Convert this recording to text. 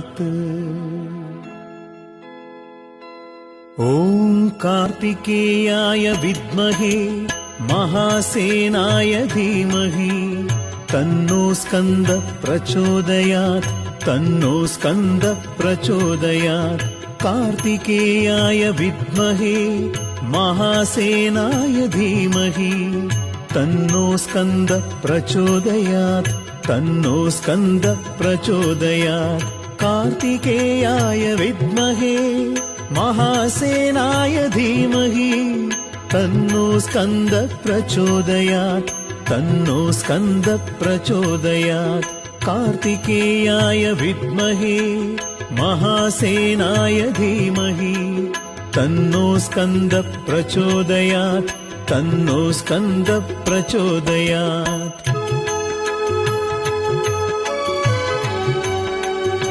प्रचोदयात्। ॐ कार्तिकेयाय विद्महे महासेनाय धीमहि तन्नो स्कन्दः प्रचोदयात्, तन्नो स्कन्दः प्रचोदयात्। कार्तिकेयाय विद्महे महासेनाय धीमहि तन्नो स्कन्दः प्रचोदयात्, तन्नो स्कन्दः प्रचोदयात्। कार्तिकेयाय विद्महे महासेनाय धीमहि तन्नो स्कन्दः प्रचोदयात्, तन्नो स्कन्दः प्रचोदयात्। कार्तिकेयाय विद्महे महासेनाय धीमहि तन्नो स्कन्दः प्रचोदयात्, तन्नो स्कन्दः प्रचोदयात्।